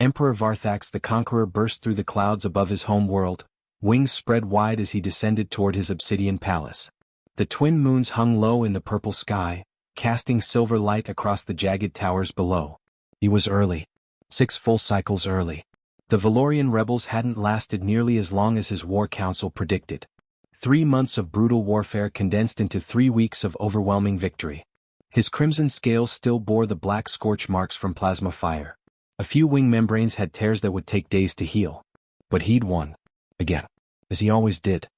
Emperor Varthax the Conqueror burst through the clouds above his home world, wings spread wide as he descended toward his obsidian palace. The twin moons hung low in the purple sky, casting silver light across the jagged towers below. He was early. 6 full cycles early. The Valorian rebels hadn't lasted nearly as long as his war council predicted. 3 months of brutal warfare condensed into 3 weeks of overwhelming victory. His crimson scales still bore the black scorch marks from plasma fire. A few wing membranes had tears that would take days to heal. But he'd won. Again. As he always did.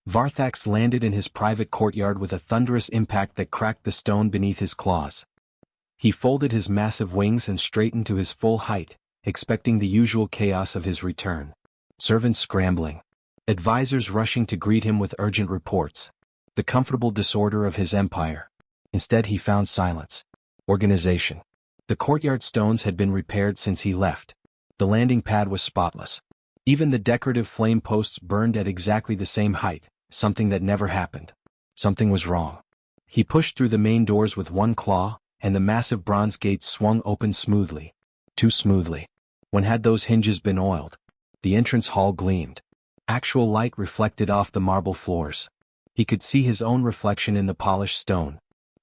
Varthax landed in his private courtyard with a thunderous impact that cracked the stone beneath his claws. He folded his massive wings and straightened to his full height, expecting the usual chaos of his return. Servants scrambling. Advisors rushing to greet him with urgent reports. The comfortable disorder of his empire. Instead he found silence. Organization. The courtyard stones had been repaired since he left. The landing pad was spotless. Even the decorative flame posts burned at exactly the same height, something that never happened. Something was wrong. He pushed through the main doors with one claw, and the massive bronze gates swung open smoothly. Too smoothly. When had those hinges been oiled? The entrance hall gleamed. Actual light reflected off the marble floors. He could see his own reflection in the polished stone.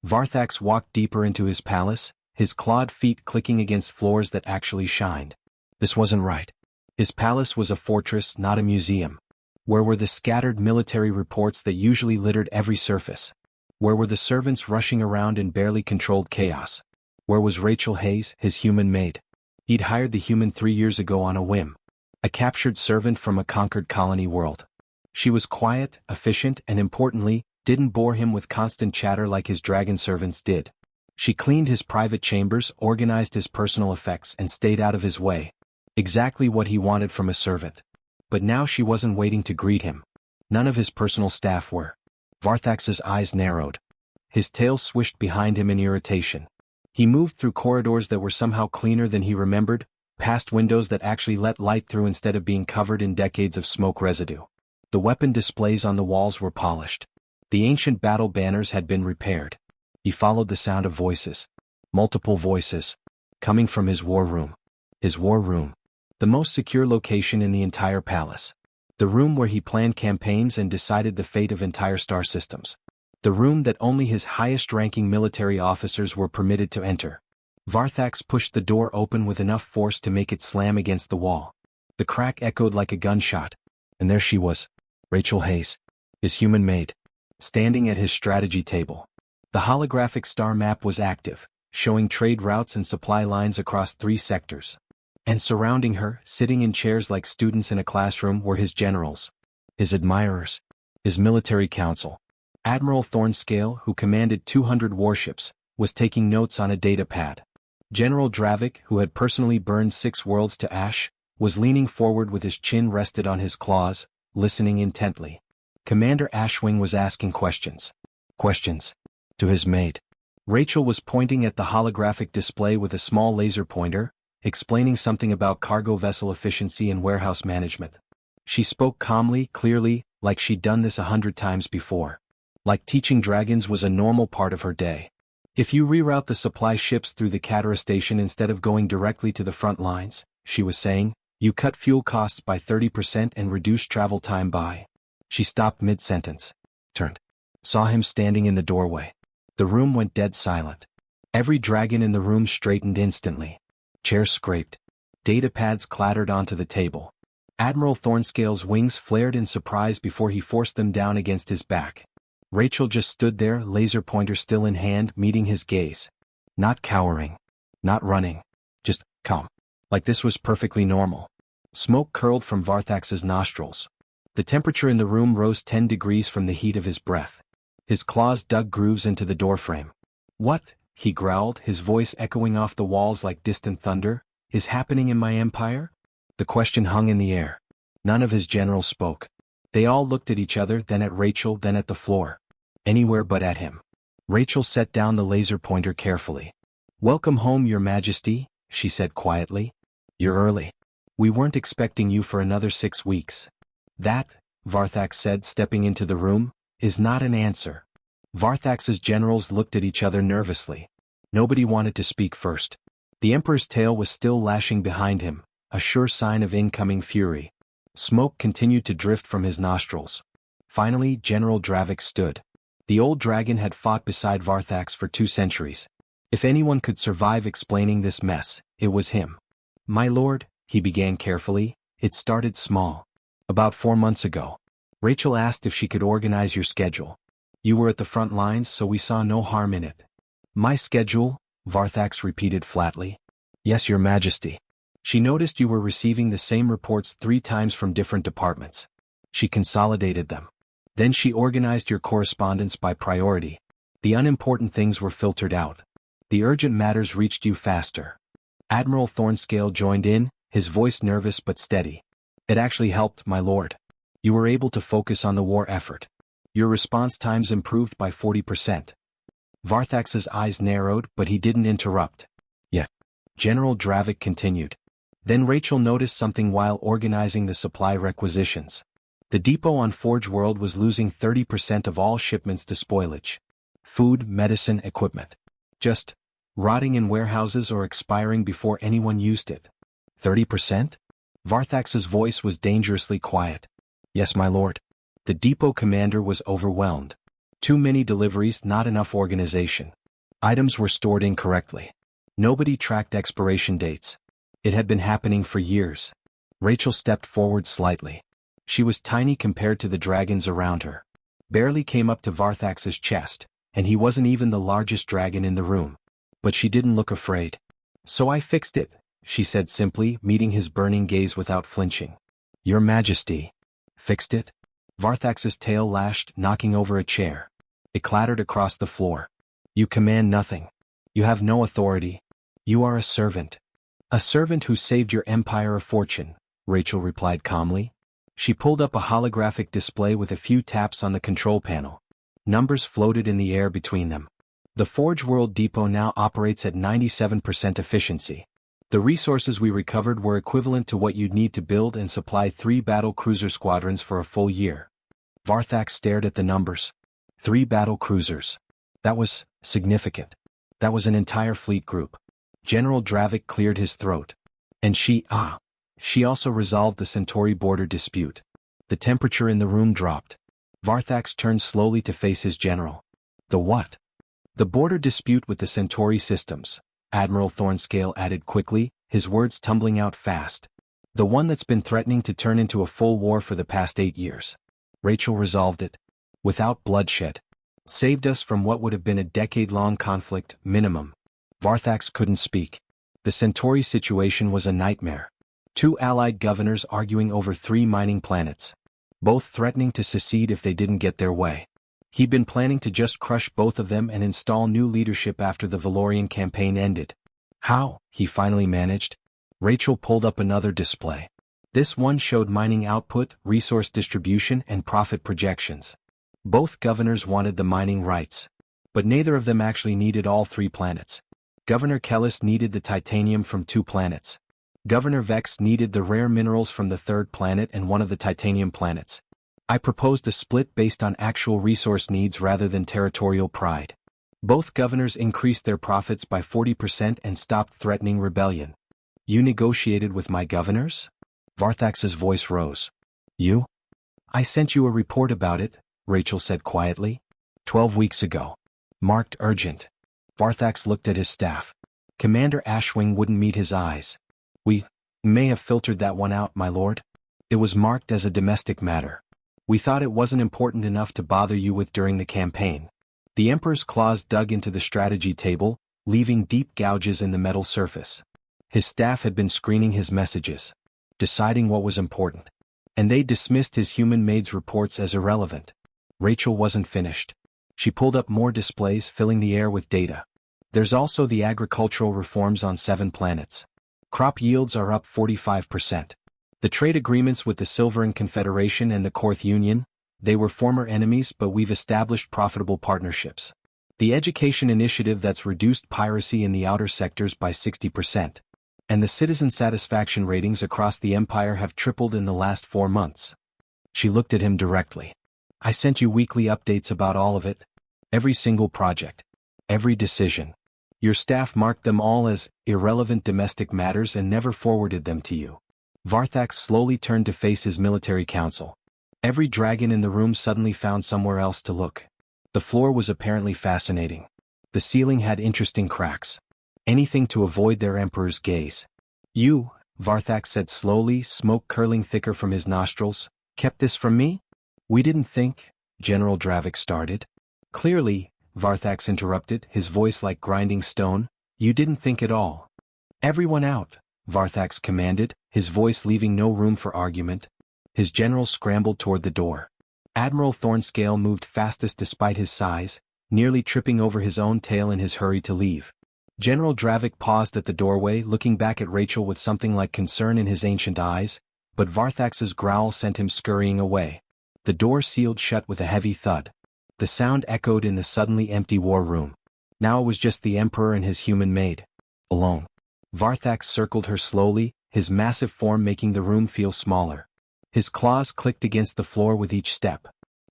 Varthax walked deeper into his palace, his clawed feet clicking against floors that actually shined. This wasn't right. His palace was a fortress, not a museum. Where were the scattered military reports that usually littered every surface? Where were the servants rushing around in barely controlled chaos? Where was Rachel Hayes, his human maid? He'd hired the human 3 years ago on a whim. A captured servant from a conquered colony world. She was quiet, efficient, and importantly, didn't bore him with constant chatter like his dragon servants did. She cleaned his private chambers, organized his personal effects, and stayed out of his way. Exactly what he wanted from a servant. But now she wasn't waiting to greet him. None of his personal staff were. Varthax's eyes narrowed. His tail swished behind him in irritation. He moved through corridors that were somehow cleaner than he remembered, past windows that actually let light through instead of being covered in decades of smoke residue. The weapon displays on the walls were polished. The ancient battle banners had been repaired. He followed the sound of voices. Multiple voices. Coming from his war room. His war room. The most secure location in the entire palace. The room where he planned campaigns and decided the fate of entire star systems. The room that only his highest-ranking military officers were permitted to enter. Varthax pushed the door open with enough force to make it slam against the wall. The crack echoed like a gunshot. And there she was. Rachel Hayes. His human maid. Standing at his strategy table. The holographic star map was active, showing trade routes and supply lines across 3 sectors. And surrounding her, sitting in chairs like students in a classroom, were his generals. His admirers. His military council. Admiral Thornscale, who commanded 200 warships, was taking notes on a data pad. General Dravik, who had personally burned 6 worlds to ash, was leaning forward with his chin rested on his claws, listening intently. Commander Ashwing was asking questions. Questions. To his maid. Rachel was pointing at the holographic display with a small laser pointer, explaining something about cargo vessel efficiency and warehouse management. She spoke calmly, clearly, like she'd done this 100 times before. Like teaching dragons was a normal part of her day. If you reroute the supply ships through the Katara station instead of going directly to the front lines, she was saying, you cut fuel costs by 30% and reduce travel time by. She stopped mid-sentence. Turned. Saw him standing in the doorway. The room went dead silent. Every dragon in the room straightened instantly. Chairs scraped. Data pads clattered onto the table. Admiral Thornscale's wings flared in surprise before he forced them down against his back. Rachel just stood there, laser pointer still in hand, meeting his gaze. Not cowering. Not running. Just calm. Like this was perfectly normal. Smoke curled from Varthax's nostrils. The temperature in the room rose 10 degrees from the heat of his breath. His claws dug grooves into the doorframe. What? He growled, his voice echoing off the walls like distant thunder. Is happening in my empire? The question hung in the air. None of his generals spoke. They all looked at each other, then at Rachel, then at the floor. Anywhere but at him. Rachel set down the laser pointer carefully. Welcome home, Your Majesty, she said quietly. You're early. We weren't expecting you for another 6 weeks. That, Varthax said, stepping into the room, is not an answer. Varthax's generals looked at each other nervously. Nobody wanted to speak first. The Emperor's tail was still lashing behind him, a sure sign of incoming fury. Smoke continued to drift from his nostrils. Finally, General Dravik stood. The old dragon had fought beside Varthax for 2 centuries. If anyone could survive explaining this mess, it was him. "My lord," he began carefully, "it started small. About 4 months ago. Rachel asked if she could organize your schedule. You were at the front lines, so we saw no harm in it." "My schedule?" Varthax repeated flatly. "Yes, your majesty. She noticed you were receiving the same reports 3 times from different departments. She consolidated them. Then she organized your correspondence by priority. The unimportant things were filtered out. The urgent matters reached you faster." Admiral Thornscale joined in, his voice nervous but steady. "It actually helped, my lord. You were able to focus on the war effort. Your response times improved by 40%. Varthax's eyes narrowed, but he didn't interrupt. "Yeah." General Dravik continued. "Then Rachel noticed something while organizing the supply requisitions. The depot on Forge World was losing 30% of all shipments to spoilage. Food, medicine, equipment. Just rotting in warehouses or expiring before anyone used it." 30%? Varthax's voice was dangerously quiet. "Yes, my lord." The depot commander was overwhelmed. Too many deliveries, not enough organization. Items were stored incorrectly. Nobody tracked expiration dates. It had been happening for years. Rachel stepped forward slightly. She was tiny compared to the dragons around her. Barely came up to Varthax's chest, and he wasn't even the largest dragon in the room. But she didn't look afraid. "So I fixed it," she said simply, meeting his burning gaze without flinching. "Your Majesty." "Fixed it?" Varthax's tail lashed, knocking over a chair. It clattered across the floor. "You command nothing. You have no authority. You are a servant." "A servant who saved your empire a fortune," Rachel replied calmly. She pulled up a holographic display with a few taps on the control panel. Numbers floated in the air between them. "The Forge World Depot now operates at 97% efficiency. The resources we recovered were equivalent to what you'd need to build and supply 3 battle cruiser squadrons for a full year." Varthax stared at the numbers. 3 battle cruisers. That was significant. That was an entire fleet group. General Dravik cleared his throat. "And she also resolved the Centauri border dispute." The temperature in the room dropped. Varthax turned slowly to face his general. "The what?" "The border dispute with the Centauri systems," Admiral Thornscale added quickly, his words tumbling out fast. "The one that's been threatening to turn into a full war for the past 8 years. Rachel resolved it. Without bloodshed. Saved us from what would have been a decade-long conflict, minimum." Varthax couldn't speak. The Centauri situation was a nightmare. 2 allied governors arguing over 3 mining planets. Both threatening to secede if they didn't get their way. He'd been planning to just crush both of them and install new leadership after the Valorian campaign ended. How, he finally managed. Rachel pulled up another display. This one showed mining output, resource distribution, and profit projections. Both governors wanted the mining rights. But neither of them actually needed all 3 planets. Governor Kellis needed the titanium from 2 planets. Governor Vex needed the rare minerals from the 3rd planet and one of the titanium planets. I proposed a split based on actual resource needs rather than territorial pride. Both governors increased their profits by 40% and stopped threatening rebellion. "You negotiated with my governors?" Varthax's voice rose. "You?" "I sent you a report about it," Rachel said quietly. 12 weeks ago. Marked urgent." Varthax looked at his staff. Commander Ashwing wouldn't meet his eyes. "We may have filtered that one out, my lord. It was marked as a domestic matter. We thought it wasn't important enough to bother you with during the campaign." The Emperor's claws dug into the strategy table, leaving deep gouges in the metal surface. His staff had been screening his messages, deciding what was important. And they dismissed his human maid's reports as irrelevant. Rachel wasn't finished. She pulled up more displays, filling the air with data. "There's also the agricultural reforms on 7 planets. Crop yields are up 45%. The trade agreements with the Silveran Confederation and the Korth Union, they were former enemies, but we've established profitable partnerships. The education initiative that's reduced piracy in the outer sectors by 60%. And the citizen satisfaction ratings across the Empire have tripled in the last 4 months." She looked at him directly. "I sent you weekly updates about all of it. Every single project. Every decision. Your staff marked them all as irrelevant domestic matters and never forwarded them to you. Varthax slowly turned to face his military council. Every dragon in the room suddenly found somewhere else to look. The floor was apparently fascinating. The ceiling had interesting cracks. Anything to avoid their emperor's gaze. You, Varthax said slowly, smoke curling thicker from his nostrils, kept this from me? We didn't think, General Dravik started. Clearly, Varthax interrupted, his voice like grinding stone, you didn't think at all. Everyone out, Varthax commanded, his voice leaving no room for argument. His general scrambled toward the door. Admiral Thornscale moved fastest despite his size, nearly tripping over his own tail in his hurry to leave. General Dravik paused at the doorway, looking back at Rachel with something like concern in his ancient eyes, but Varthax's growl sent him scurrying away. The door sealed shut with a heavy thud. The sound echoed in the suddenly empty war room. Now it was just the Emperor and his human maid. Alone. Varthax circled her slowly, his massive form making the room feel smaller. His claws clicked against the floor with each step.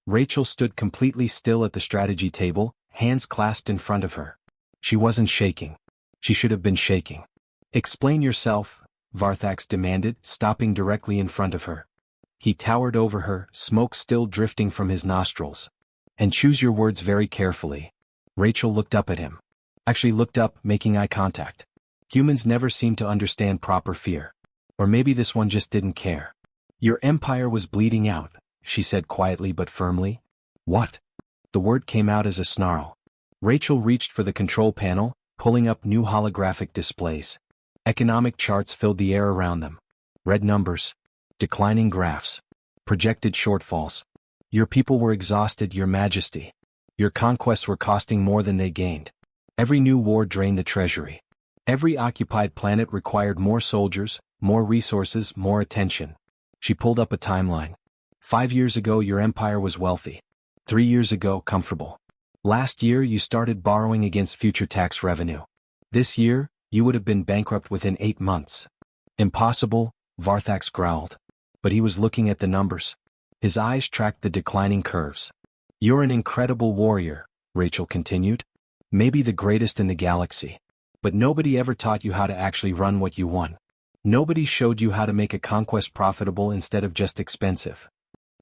Rachel stood completely still at the strategy table, hands clasped in front of her. She wasn't shaking. She should have been shaking. Explain yourself, Varthax demanded, stopping directly in front of her. He towered over her, smoke still drifting from his nostrils. And choose your words very carefully. Rachel looked up at him. Actually looked up, making eye contact. Humans never seem to understand proper fear. Or maybe this one just didn't care. Your empire was bleeding out, she said quietly but firmly. What? The word came out as a snarl. Rachel reached for the control panel, pulling up new holographic displays. Economic charts filled the air around them. Red numbers. Declining graphs. Projected shortfalls. Your people were exhausted, Your Majesty. Your conquests were costing more than they gained. Every new war drained the treasury. Every occupied planet required more soldiers, more resources, more attention. She pulled up a timeline. 5 years ago your empire was wealthy. 3 years ago comfortable. Last year you started borrowing against future tax revenue. This year, you would have been bankrupt within 8 months. Impossible, Varthax growled. But he was looking at the numbers. His eyes tracked the declining curves. You're an incredible warrior, Rachel continued. Maybe the greatest in the galaxy. But nobody ever taught you how to actually run what you won. Nobody showed you how to make a conquest profitable instead of just expensive.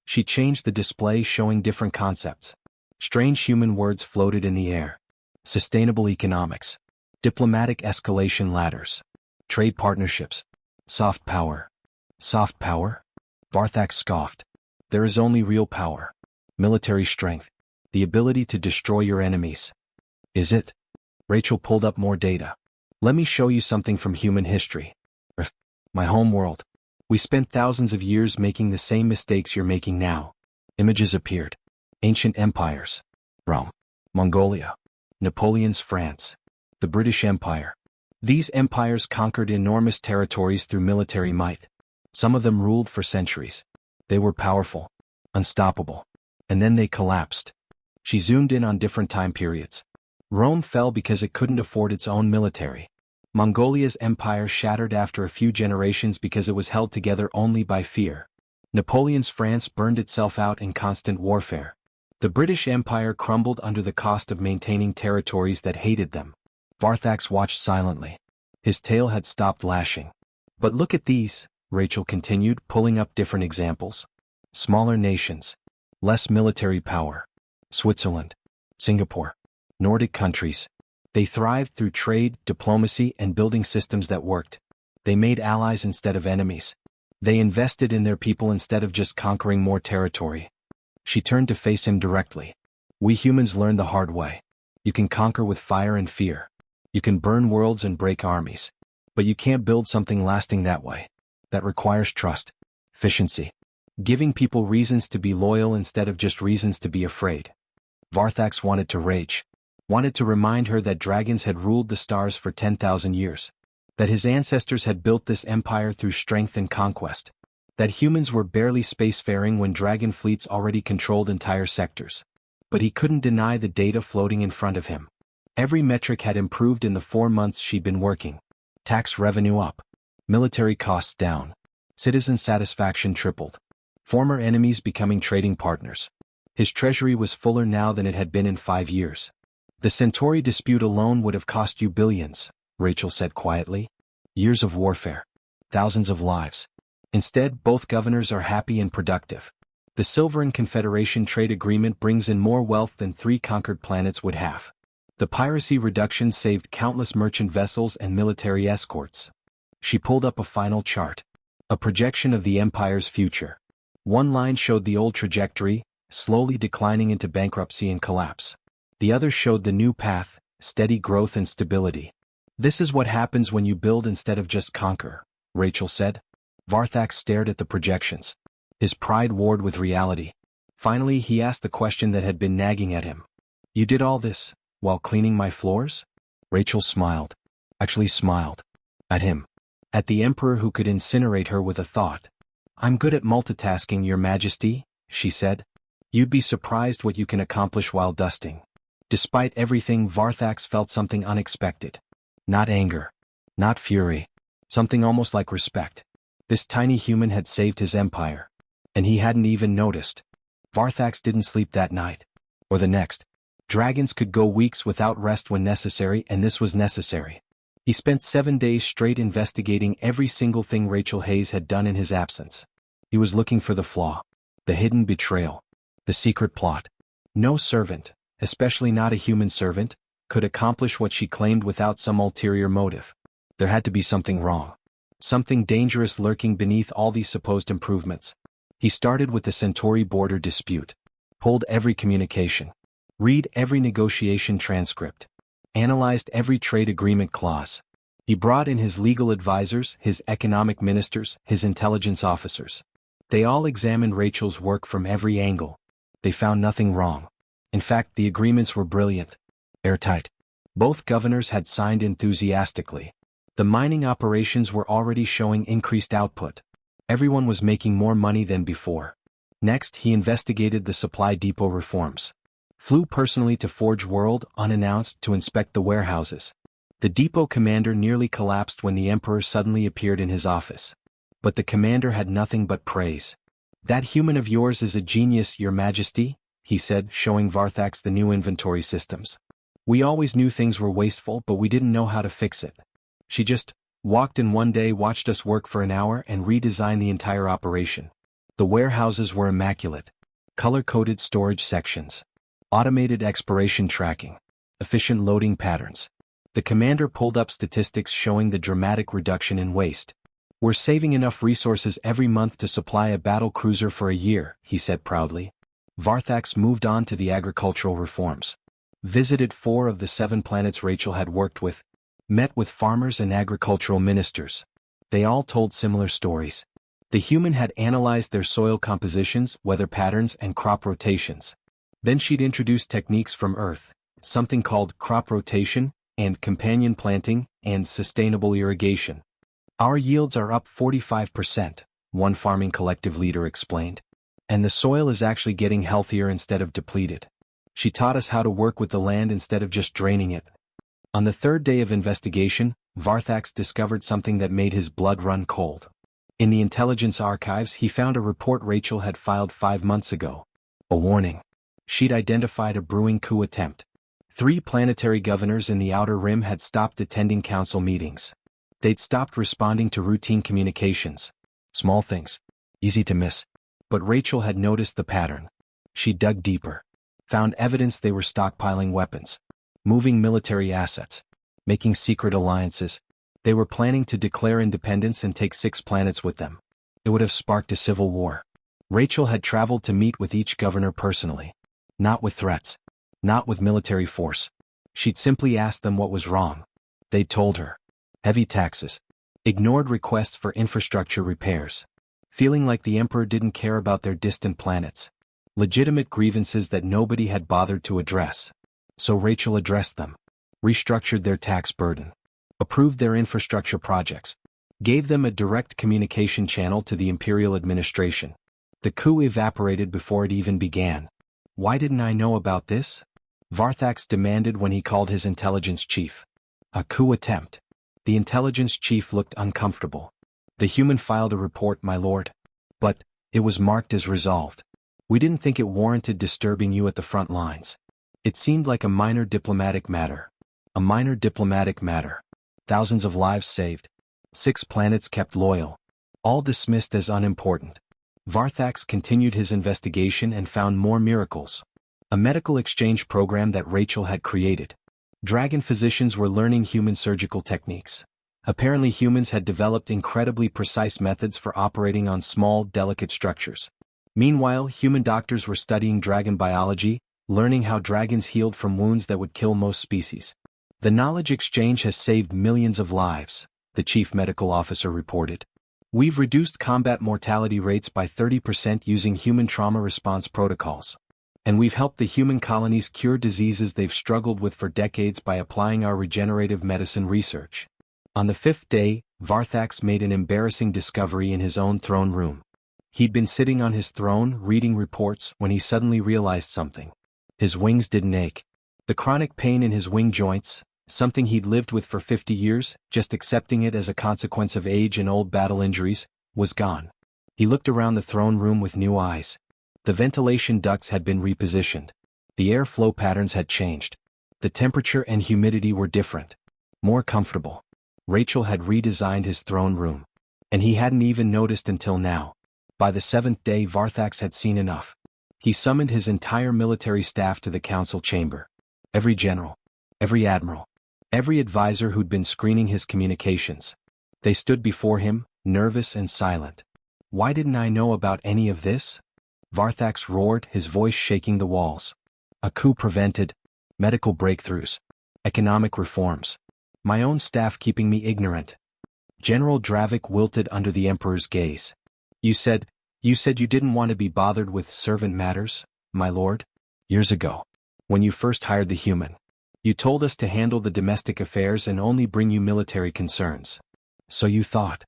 She changed the display, showing different concepts. Strange human words floated in the air. Sustainable economics. Diplomatic escalation ladders. Trade partnerships. Soft power. Soft power? Varthax scoffed. There is only real power. Military strength. The ability to destroy your enemies. Is it? Rachel pulled up more data. Let me show you something from human history. My home world. We spent thousands of years making the same mistakes you're making now. Images appeared. Ancient empires. Rome. Mongolia. Napoleon's France. The British Empire. These empires conquered enormous territories through military might. Some of them ruled for centuries. They were powerful. Unstoppable. And then they collapsed. She zoomed in on different time periods. Rome fell because it couldn't afford its own military. Mongolia's empire shattered after a few generations because it was held together only by fear. Napoleon's France burned itself out in constant warfare. The British Empire crumbled under the cost of maintaining territories that hated them. Varthax watched silently. His tail had stopped lashing. But look at these, Rachel continued, pulling up different examples. Smaller nations. Less military power. Switzerland. Singapore. Nordic countries. They thrived through trade, diplomacy, and building systems that worked. They made allies instead of enemies. They invested in their people instead of just conquering more territory. She turned to face him directly. We humans learned the hard way. You can conquer with fire and fear. You can burn worlds and break armies. But you can't build something lasting that way. That requires trust. Efficiency. Giving people reasons to be loyal instead of just reasons to be afraid. Varthax wanted to rage. Wanted to remind her that dragons had ruled the stars for 10,000 years. That his ancestors had built this empire through strength and conquest. That humans were barely spacefaring when dragon fleets already controlled entire sectors. But he couldn't deny the data floating in front of him. Every metric had improved in the 4 months she'd been working. Tax revenue up. Military costs down. Citizen satisfaction tripled. Former enemies becoming trading partners. His treasury was fuller now than it had been in 5 years. The Centauri dispute alone would have cost you billions, Rachel said quietly. Years of warfare. Thousands of lives. Instead, both governors are happy and productive. The Silveran Confederation trade agreement brings in more wealth than 3 conquered planets would have. The piracy reduction saved countless merchant vessels and military escorts. She pulled up a final chart. A projection of the Empire's future. One line showed the old trajectory, slowly declining into bankruptcy and collapse. The other showed the new path, steady growth and stability. This is what happens when you build instead of just conquer, Rachel said. Varthax stared at the projections. His pride warred with reality. Finally, he asked the question that had been nagging at him. You did all this, while cleaning my floors? Rachel smiled. Actually smiled. At him. At the Emperor who could incinerate her with a thought. I'm good at multitasking, Your Majesty, she said. You'd be surprised what you can accomplish while dusting. Despite everything, Varthax felt something unexpected. Not anger. Not fury. Something almost like respect. This tiny human had saved his empire. And he hadn't even noticed. Varthax didn't sleep that night. Or the next. Dragons could go weeks without rest when necessary, and this was necessary. He spent 7 days straight investigating every single thing Rachel Hayes had done in his absence. He was looking for the flaw. The hidden betrayal. The secret plot. No servant, especially not a human servant, could accomplish what she claimed without some ulterior motive. There had to be something wrong. Something dangerous lurking beneath all these supposed improvements. He started with the Centauri border dispute. Pulled every communication. Read every negotiation transcript. Analyzed every trade agreement clause. He brought in his legal advisors, his economic ministers, his intelligence officers. They all examined Rachel's work from every angle. They found nothing wrong. In fact, the agreements were brilliant. Airtight. Both governors had signed enthusiastically. The mining operations were already showing increased output. Everyone was making more money than before. Next, he investigated the supply depot reforms. Flew personally to Forge World, unannounced, to inspect the warehouses. The depot commander nearly collapsed when the Emperor suddenly appeared in his office. But the commander had nothing but praise. That human of yours is a genius, Your Majesty, he said, showing Varthax the new inventory systems. We always knew things were wasteful, but we didn't know how to fix it. She just walked in one day, watched us work for an hour, and redesigned the entire operation. The warehouses were immaculate. Color-coded storage sections. Automated expiration tracking. Efficient loading patterns. The commander pulled up statistics showing the dramatic reduction in waste. We're saving enough resources every month to supply a battle cruiser for a year, he said proudly. Varthax moved on to the agricultural reforms. Visited 4 of the 7 planets Rachel had worked with. Met with farmers and agricultural ministers. They all told similar stories. The human had analyzed their soil compositions, weather patterns, and crop rotations. Then she'd introduced techniques from Earth, something called crop rotation, and companion planting, and sustainable irrigation. Our yields are up 45%, one farming collective leader explained. And the soil is actually getting healthier instead of depleted. She taught us how to work with the land instead of just draining it. On the 3rd day of investigation, Varthax discovered something that made his blood run cold. In the intelligence archives, he found a report Rachel had filed 5 months ago. A warning. She'd identified a brewing coup attempt. 3 planetary governors in the Outer Rim had stopped attending council meetings. They'd stopped responding to routine communications. Small things. Easy to miss. But Rachel had noticed the pattern. She dug deeper. Found evidence they were stockpiling weapons. Moving military assets. Making secret alliances. They were planning to declare independence and take 6 planets with them. It would have sparked a civil war. Rachel had traveled to meet with each governor personally. Not with threats. Not with military force. She'd simply asked them what was wrong. They'd told her. Heavy taxes. Ignored requests for infrastructure repairs. Feeling like the Emperor didn't care about their distant planets. Legitimate grievances that nobody had bothered to address. So Rachel addressed them. Restructured their tax burden. Approved their infrastructure projects. Gave them a direct communication channel to the Imperial administration. The coup evaporated before it even began. Why didn't I know about this? Varthax demanded when he called his intelligence chief. A coup attempt. The intelligence chief looked uncomfortable. The human filed a report, my lord. But it was marked as resolved. We didn't think it warranted disturbing you at the front lines. It seemed like a minor diplomatic matter. A minor diplomatic matter. Thousands of lives saved. 6 planets kept loyal. All dismissed as unimportant. Varthax continued his investigation and found more miracles. A medical exchange program that Rachel had created. Dragon physicians were learning human surgical techniques. Apparently humans had developed incredibly precise methods for operating on small, delicate structures. Meanwhile, human doctors were studying dragon biology, learning how dragons healed from wounds that would kill most species. The knowledge exchange has saved millions of lives, the chief medical officer reported. We've reduced combat mortality rates by 30% using human trauma response protocols. And we've helped the human colonies cure diseases they've struggled with for decades by applying our regenerative medicine research. On the 5th day, Varthax made an embarrassing discovery in his own throne room. He'd been sitting on his throne reading reports when he suddenly realized something. His wings didn't ache. The chronic pain in his wing joints, something he'd lived with for 50 years, just accepting it as a consequence of age and old battle injuries, was gone. He looked around the throne room with new eyes. The ventilation ducts had been repositioned. The airflow patterns had changed. The temperature and humidity were different. More comfortable. Rachel had redesigned his throne room. And he hadn't even noticed until now. By the 7th day Varthax had seen enough. He summoned his entire military staff to the council chamber. Every general. Every admiral. Every advisor who'd been screening his communications. They stood before him, nervous and silent. Why didn't I know about any of this? Varthax roared, his voice shaking the walls. A coup prevented. Medical breakthroughs. Economic reforms. My own staff keeping me ignorant. General Dravik wilted under the Emperor's gaze. You said you didn't want to be bothered with servant matters, my lord? Years ago. When you first hired the human. You told us to handle the domestic affairs and only bring you military concerns. So you thought.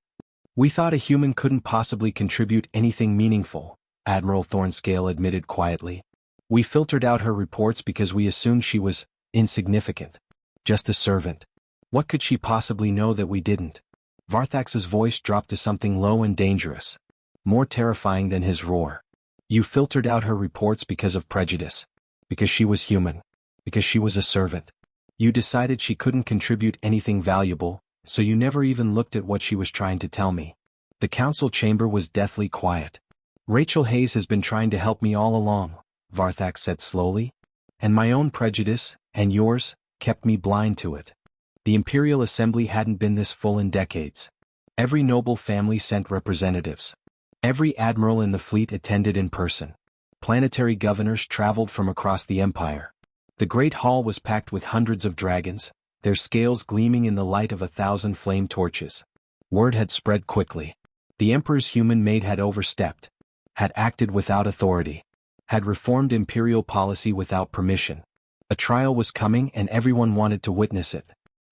We thought a human couldn't possibly contribute anything meaningful, Admiral Thornscale admitted quietly. We filtered out her reports because we assumed she was insignificant. Just a servant. What could she possibly know that we didn't? Varthax's voice dropped to something low and dangerous. More terrifying than his roar. You filtered out her reports because of prejudice. Because she was human. Because she was a servant. You decided she couldn't contribute anything valuable, so you never even looked at what she was trying to tell me. The council chamber was deathly quiet. Rachel Hayes has been trying to help me all along, Varthax said slowly. And my own prejudice, and yours, kept me blind to it. The Imperial Assembly hadn't been this full in decades. Every noble family sent representatives. Every admiral in the fleet attended in person. Planetary governors traveled from across the Empire. The Great Hall was packed with hundreds of dragons, their scales gleaming in the light of 1,000 flame torches. Word had spread quickly. The Emperor's human maid had overstepped. Had acted without authority. Had reformed imperial policy without permission. A trial was coming and everyone wanted to witness it.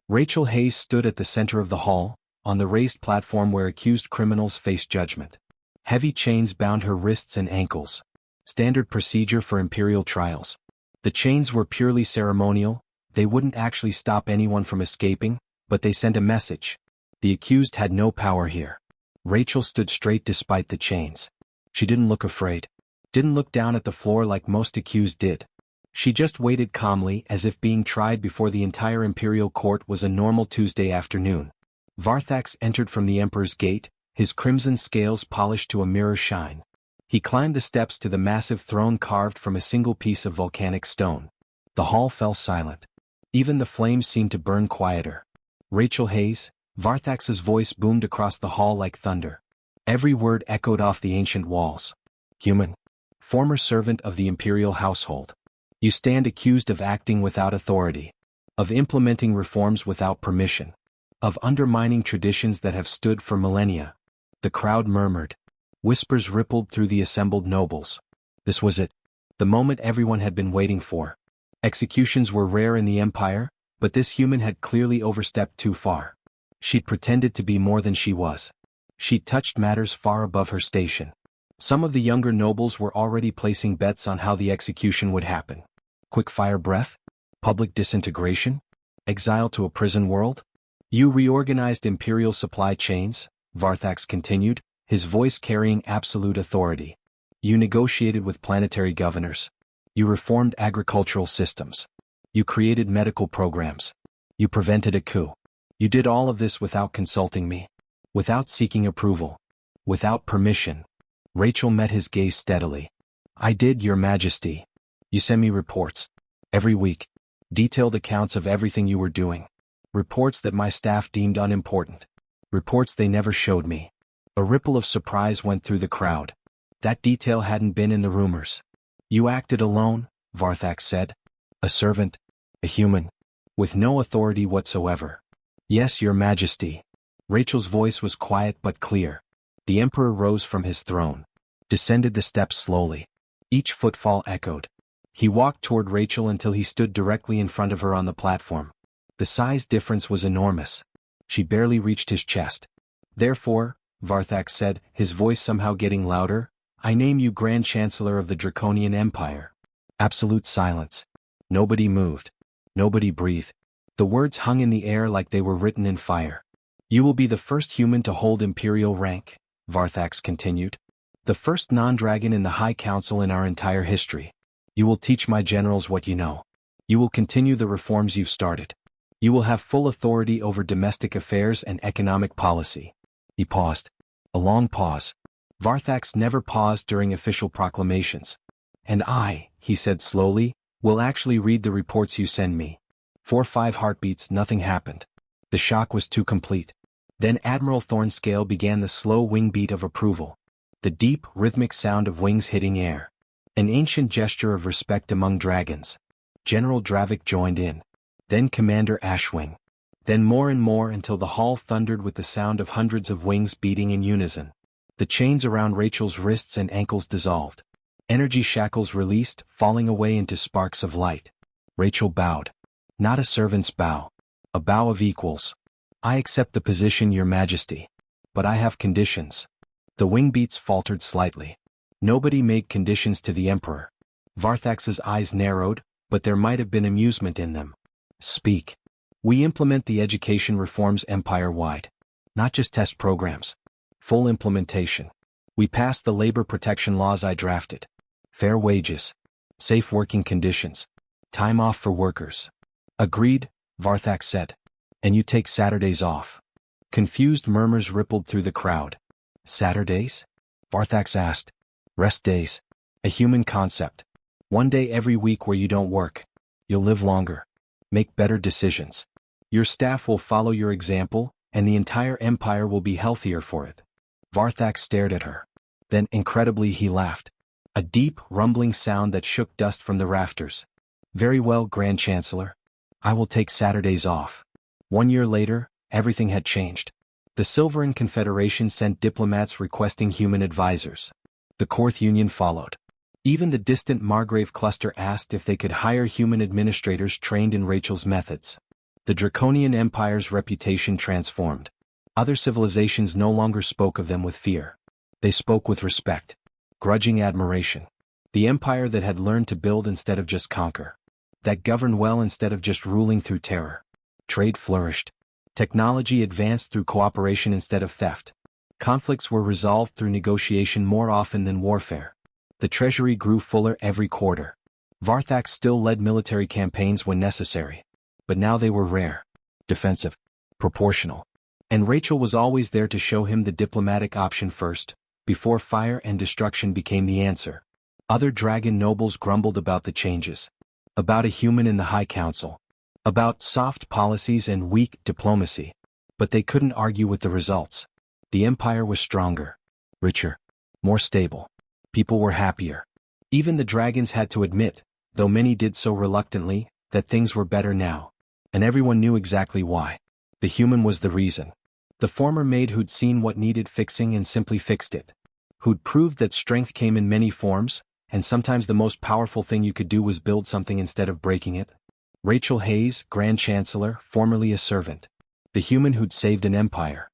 Rachel Hayes stood at the center of the hall, on the raised platform where accused criminals faced judgment. Heavy chains bound her wrists and ankles. Standard procedure for imperial trials. The chains were purely ceremonial, they wouldn't actually stop anyone from escaping, but they sent a message. The accused had no power here. Rachel stood straight despite the chains. She didn't look afraid. Didn't look down at the floor like most accused did. She just waited calmly as if being tried before the entire imperial court was a normal Tuesday afternoon. Varthax entered from the Emperor's gate, his crimson scales polished to a mirror shine. He climbed the steps to the massive throne carved from a single piece of volcanic stone. The hall fell silent. Even the flames seemed to burn quieter. Rachel Hayes, Varthax's voice boomed across the hall like thunder. Every word echoed off the ancient walls. Human. Former servant of the imperial household. You stand accused of acting without authority. Of implementing reforms without permission. Of undermining traditions that have stood for millennia. The crowd murmured. Whispers rippled through the assembled nobles. This was it. The moment everyone had been waiting for. Executions were rare in the Empire, but this human had clearly overstepped too far. She'd pretended to be more than she was. She'd touched matters far above her station. Some of the younger nobles were already placing bets on how the execution would happen. Quick-fire breath? Public disintegration? Exile to a prison world? You reorganized imperial supply chains, Varthax continued, his voice carrying absolute authority. You negotiated with planetary governors. You reformed agricultural systems. You created medical programs. You prevented a coup. You did all of this without consulting me. Without seeking approval. Without permission. Rachel met his gaze steadily. I did, Your Majesty. You send me reports. Every week. Detailed accounts of everything you were doing. Reports that my staff deemed unimportant. Reports they never showed me. A ripple of surprise went through the crowd. That detail hadn't been in the rumors. You acted alone, Varthak said. A servant. A human. With no authority whatsoever. Yes, Your Majesty. Rachel's voice was quiet but clear. The Emperor rose from his throne. Descended the steps slowly. Each footfall echoed. He walked toward Rachel until he stood directly in front of her on the platform. The size difference was enormous. She barely reached his chest. Therefore, Varthak said, his voice somehow getting louder, I name you Grand Chancellor of the Draconian Empire. Absolute silence. Nobody moved. Nobody breathed. The words hung in the air like they were written in fire. You will be the first human to hold imperial rank, Varthax continued. The first non-dragon in the High Council in our entire history. You will teach my generals what you know. You will continue the reforms you've started. You will have full authority over domestic affairs and economic policy. He paused. A long pause. Varthax never paused during official proclamations. And I, he said slowly, will actually read the reports you send me. 4-5 heartbeats, nothing happened. The shock was too complete. Then Admiral Thornscale began the slow wing beat of approval. The deep, rhythmic sound of wings hitting air. An ancient gesture of respect among dragons. General Dravik joined in. Then Commander Ashwing. Then more and more until the hall thundered with the sound of hundreds of wings beating in unison. The chains around Rachel's wrists and ankles dissolved. Energy shackles released, falling away into sparks of light. Rachel bowed. Not a servant's bow. A bow of equals. I accept the position, Your Majesty. But I have conditions. The wing beats faltered slightly. Nobody made conditions to the Emperor. Varthax's eyes narrowed, but there might have been amusement in them. Speak. We implement the education reforms empire-wide. Not just test programs. Full implementation. We pass the labor protection laws I drafted. Fair wages. Safe working conditions. Time off for workers. Agreed, Varthak said. And you take Saturdays off. Confused murmurs rippled through the crowd. Saturdays? Varthax asked. Rest days. A human concept. One day every week where you don't work. You'll live longer. Make better decisions. Your staff will follow your example, and the entire empire will be healthier for it. Varthak stared at her. Then, incredibly, he laughed. A deep, rumbling sound that shook dust from the rafters. Very well, Grand Chancellor. I will take Saturdays off. 1 year later, everything had changed. The Silveran Confederation sent diplomats requesting human advisors. The Korth Union followed. Even the distant Margrave cluster asked if they could hire human administrators trained in Rachel's methods. The Draconian Empire's reputation transformed. Other civilizations no longer spoke of them with fear. They spoke with respect. Grudging admiration. The empire that had learned to build instead of just conquer. That governed well instead of just ruling through terror. Trade flourished. Technology advanced through cooperation instead of theft. Conflicts were resolved through negotiation more often than warfare. The treasury grew fuller every quarter. Varthak still led military campaigns when necessary. But now they were rare. Defensive. Proportional. And Rachel was always there to show him the diplomatic option first, before fire and destruction became the answer. Other dragon nobles grumbled about the changes. About a human in the High Council. About soft policies and weak diplomacy. But they couldn't argue with the results. The empire was stronger. Richer. More stable. People were happier. Even the dragons had to admit, though many did so reluctantly, that things were better now. And everyone knew exactly why. The human was the reason. The former maid who'd seen what needed fixing and simply fixed it. Who'd proved that strength came in many forms, and sometimes the most powerful thing you could do was build something instead of breaking it. Rachel Hayes, Grand Chancellor, formerly a servant. The human who'd saved an empire.